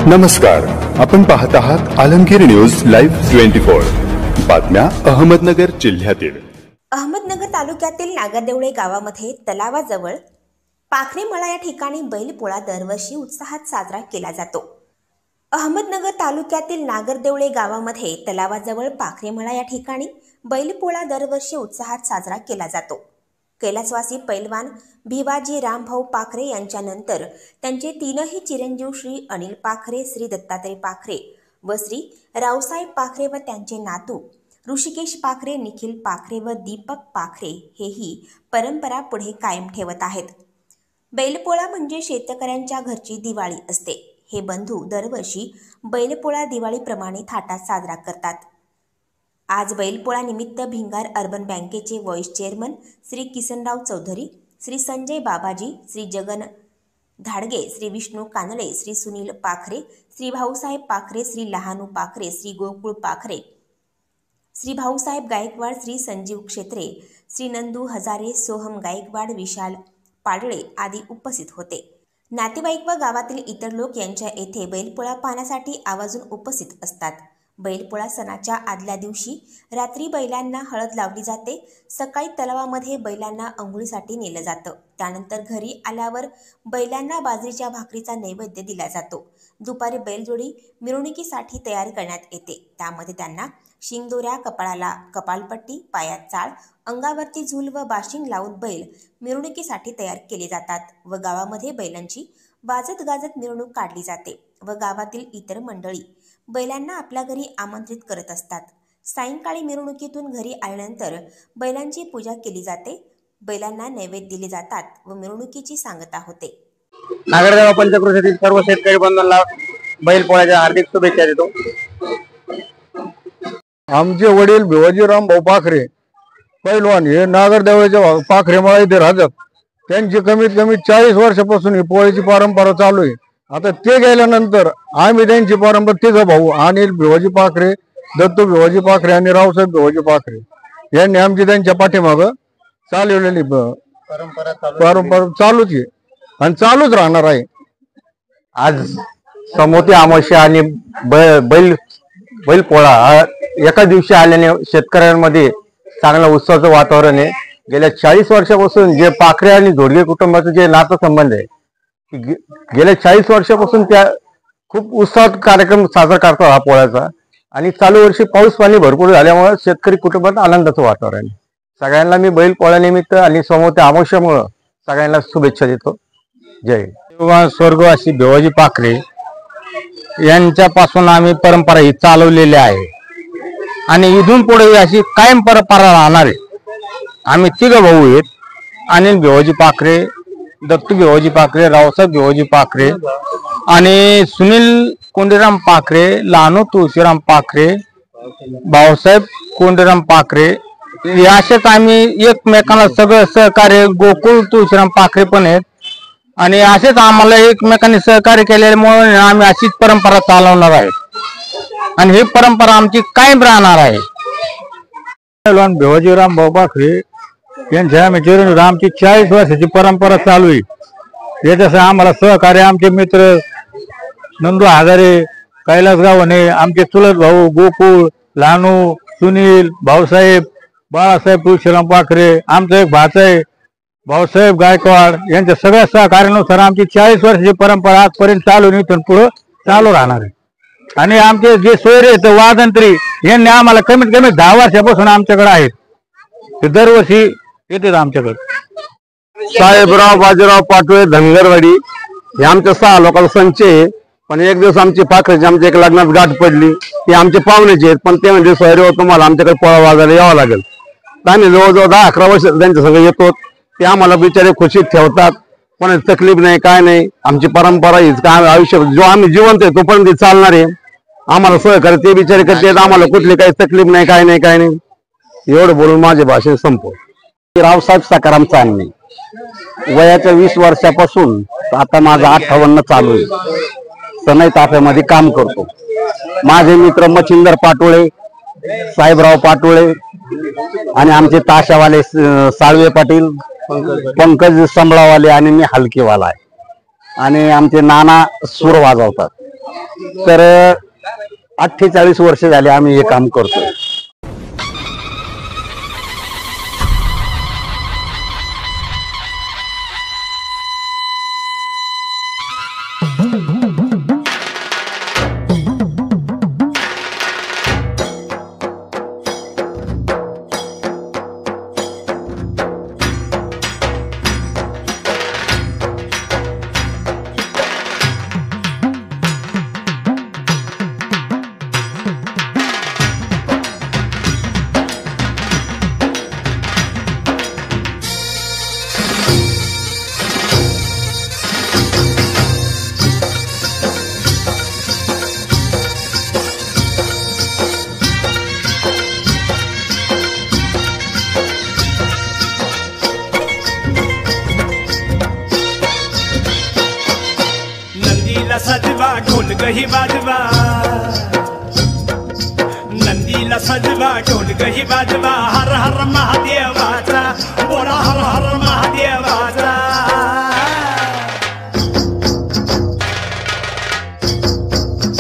नमस्कार, आपण पाहत आहात आलमगीर न्यूज लाईव्ह 24 बातम्या अहमदनगर जिल्ह्यातील। अहमदनगर तालुक्यातील नागरदेवळे गावामध्ये तलावाजवळ पाखरेमळा या ठिकाणी बैलपोळा दरवर्षी उत्साहात साजरा केला जातो। अहमदनगर तालुक्यातील नागरदेवळे गावामध्ये तलावाजवळ पाखरेमळा या ठिकाणी बैलपोळा दरवर्षी उत्साहात साजरा केला जातो। कैलासवासी पैलवान भिवाजी रामभाऊ पाखरे यांच्यानंतर त्यांचे तीनही चिरंजीव श्री अनिल पाखरे, श्री दत्तात्रय पाखरे व श्री रावसाहेब पाखरे व त्यांचे नातू ऋषिकेश पाखरे, निखिल पाखरे व दीपक पाखरे हेही परंपरा पुढे कायम ठेवत आहेत। बैलपोळा म्हणजे शेतकऱ्यांच्या घरची दिवाळी असते। हे बंधू दरवर्षी बैलपोळा दिवाळीप्रमाणे थाटात साजरा करतात। आज बैलपोळा निमित्त भिंगार अर्बन बँकेचे व्हाईस चेअरमन श्री किसनराव चौधरी, श्री संजय बाबाजी, श्री जगन धाडगे, श्री विष्णू कानडे, श्री सुनील पाखरे, श्री भाऊसाहेब पाखरे, श्री लहानू पाखरे, श्री गोकुळ पाखरे, श्री भाऊसाहेब गायकवाड, श्री संजीव क्षेत्रे, श्री नंदू हजारे, सोहम गायकवाड, विशाल पाडळे आदी उपस्थित होते। नातेवाईक व गावातील इतर लोक यांच्या येथे बैलपोळा पाहण्यासाठी आवर्जून उपस्थित असतात। बैलपोळा सणाच्या आदल्या दिवशी रात्री बैलांना हळद लावली जाते। सकाळी तलावामध्ये बैलांना अंघोळीसाठी नेलं जातं। त्यानंतर घरी आल्यावर बैलांना बाजरीच्या भाकरीचा नैवेद्य दिला जातो। दुपारी बैलजोडी मिरवणुकीसाठी तयार करण्यात येते। त्यामध्ये त्यांना शिंगदोऱ्या, कपाळाला कपालपट्टी, पायात चाळ, अंगावरती झूल व बाशिंग लावून बैल मिरवणुकीसाठी तयार केले जातात व गावामध्ये बैलांची वाजत गाजत मिरवणूक काढली जाते व गावातील इतर मंडळी बैलांना आपल्या घरी आमंत्रित करत असतात। सायंकाळी मिरवणुकीतून घरी आल्यानंतर बैलांची पूजा केली जाते, बैलांना नैवेद्य दिले जातात व मिरवणुकीची सांगता होते। नागरदेव पंचक्रोशीतील सर्व शेतकरी बंधूंना बैलपोळ्याच्या हार्दिक शुभेच्छा देतो। आमचे वडील भिवाजी रामभाऊ पाखरे पैलवान हे नागरदेवळ्याच्या पाखरेमळा इथे राहतात। त्यांची कमीत कमी 40 वर्षापासून ही पोळ्याची परंपरा चालू आहे। आता ते गेल्यानंतर आम्ही त्यांची परंपरा, तिघ भाऊ अनिल भिवाजी पाखरे, दत्तू भिवाजी पाखरे आणि रावसाहेब भिवाजी पाखरे यांनी आमची त्यांच्या पाठीमाग चालवलेली परंपरा चालूच आहे आणि चालूच राहणार आहे। आज समोती अमावस्या आणि बैलपोळा एका दिवशी आल्याने शेतकऱ्यांमध्ये चांगला उत्साहाचं वातावरण आहे। गेल्या 40 वर्षापासून जे पाखरे आणि धोडगे कुटुंबाचं जे नातेसंबंध आहे, गेल्या 40 वर्षापासून त्या खूप उत्साहात कार्यक्रम साजरा करतात हा पोळ्याचा। आणि चालू वर्षी पाऊस पाणी भरपूर झाल्यामुळे शेतकरी कुटुंबात आनंदाचं वातावरण आहे। सगळ्यांना मी बैलपोळ्यानिमित्त आणि समोर अमावस्यामुळे सगळ्यांना शुभेच्छा देतो। जय स्वर्गवासी भिवाजी पाखरे यांच्यापासून आम्ही परंपरा ही चालवलेली आहे आणि इथून पुढे अशी कायम परंपरा राहणार आहे। आम्ही तिघ भाऊ आहेत, अनिल भिवाजी पाखरे, दत्तू भिवाजी पाखरे, रावसाहेब भिवाजी पाखरे आणि सुनील कोंडीराम पाखरे, लहानू तुळशीराम पाखरे, भाऊसाहेब कोंडीराम पाखरे असेच आम्ही एकमेकांना सगळं सहकार्य, गोकुळ तुळशीराम पाखरे पण आहेत आणि असेच आम्हाला एकमेकांनी सहकार्य केल्यामुळे आम्ही अशीच परंपरा चालवणार आहे आणि ही परंपरा आमची कायम राहणार आहे। पैलवान भिवाजी रामभाऊ पाखरे यांच्या आमची 40 वर्षाची परंपरा चालू आहे। याच्यासह आम्हाला सहकार्य आमचे मित्र नंदू हजारे, कैलास गावणे, आमचे चुलत भाऊ गोकुळ, लहानू, सुनील, भाऊसाहेब, बाळासाहेब तुळशीराम पाखरे, आमचा एक भाचा आहे भाऊसाहेब गायकवाड यांच्या सगळ्या सहकार्यानुसार आमची 40 वर्षाची परंपरा आजपर्यंत चालू आहे, इथून पुढे चालू राहणार आहे। आणि आमचे जे सोयरे आहेत वादंत्री यांनी आम्हाला कमीत कमी 10 वर्षापासून आमच्याकडे आहेत, ते दरवर्षी येतात आमच्याकडे। साहेबराव बाजीराव पाटोळे धनगरवाडी हे आमच्या 6 लोकांचा संच आहे। पण एक दिवस आमची पाखरेची आमच्या एक लग्नात गाठ पडली, ती आमचे पाहुण्याचे आहेत, पण ते म्हणजे सोयरे तुम्हाला आमच्याकडे पोळा वाजायला यावं लागेल। तर आम्ही जवळजवळ 10-11 वर्ष त्यांच्या सगळं येतो। ते आम्हाला बिचारे खुशीत ठेवतात, कोणाची तकलीफ नाही, काय नाही। आमची परंपरा हीच काय आयुष्य जो आम्ही जिवंत आहे तोपर्यंत चालणार आहे। आम्हाला सहकार्य ते बिचारे करते, आम्हाला कुठली काही तकलीफ नाही, काय नाही, काय नाही। एवढं बोलून माझे भाषण संपव। रावसाहेब सकाराम चांदणे, वयाच्या 20 वर्षापासून आता माझा 58 चालू आहे। सनई ताफ्यामध्ये काम करतो। माझे मित्र मच्छिंदर पाटोळे, साहेबराव पाटोळे आणि आमचे ताशावाले साळवे पाटील, पंकज संबळावाले आणि मी हलकेवाला आहे आणि आमचे नाना सूर वाजवतात। तर 48 वर्ष झाले आम्ही हे काम करतोय. सजवा ढोल गही बाजवा, नंदीला सजवा ढोल गही बाजवा, हर हर महादेवाचा बोला हर हर महादेवाचा.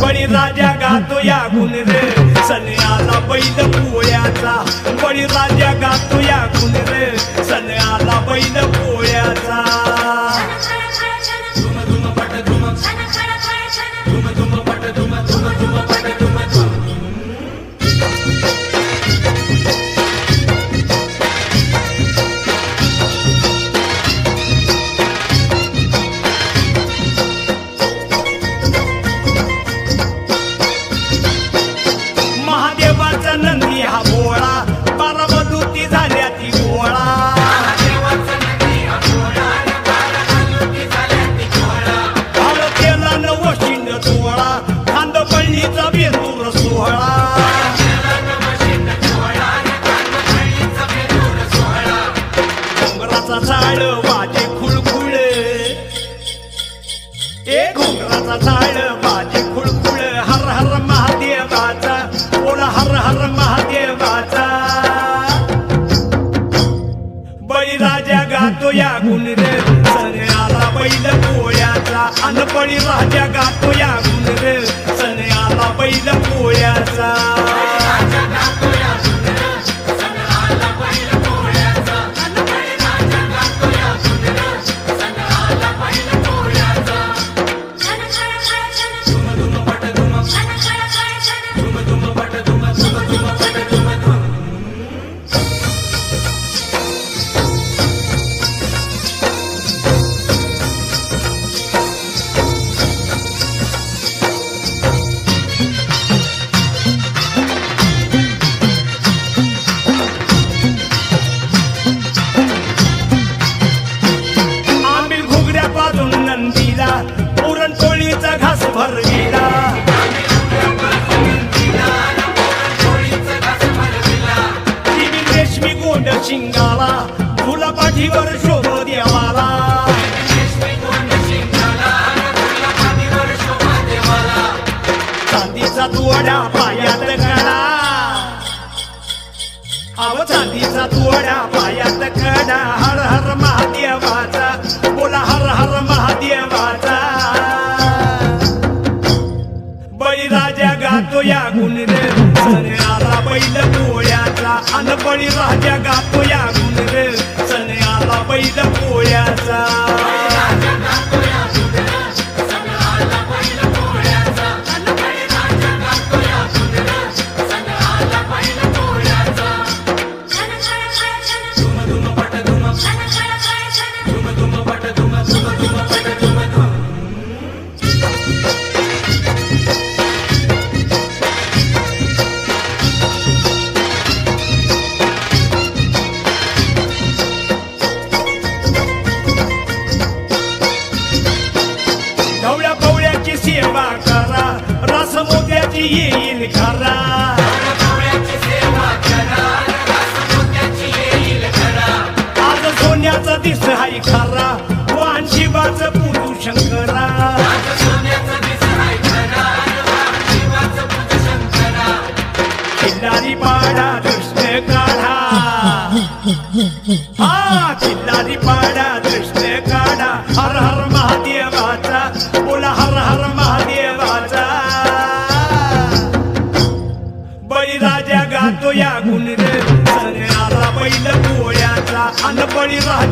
बळी राजा गातो या गुण रे सन्याला बैल पोळ्याचा, बळी राजा गातो या गुण रे सन्याला बैल पोळ्याचा. महादेवाचा नंदी हा भोळा, बारामती झाल्या ती गोळा. केला नवशिंड सोहळा, खांदपळणीचा बेंदूर सोहळा. घोंगराचा झाड वाजे खुळखुळ, ए घोंगराचा झाड वाजे खुळखुळ, हर हर महादेवाचा बोला हर हर महादेवाचा. बळीराजा गातो या गुण रे सन्याला बैल पोळ्याचा, अन बळीराजा गातो या गुण रे सन्याला बैल पोळ्याचा. पुरणपोळीचा घास भरविला, रेशमी गोंड शिंगाला, फुला पाठीवर शोभ देवाला. चांदीचा तुवडा पायात कडा, अव चांदीचा तुवडा पायात कडा, हर हर महादेवाचा बोला हर हर महादेवाचा. बळीराजा गातो या गुण रे सन्याला बैल पोळ्याचा, अन बळीराजा गातो या गुण रे सन्याला बैल पोळ्याचा. सेवा करा रस मोत्याची येईल खरा, आज सोन्याचा दिस हाय खरा, वाहन शिवाचं पूजू शंकरा. खिल्लारी पाडा कृष्ण काढा, हा खिल्लारी पाडा कृष्ण काढा, हर हर महादेवाचा बोला हर हर महादेवाचा. गातो या गुण रे सण आला बैल पोळ्याचा अन बळीराजा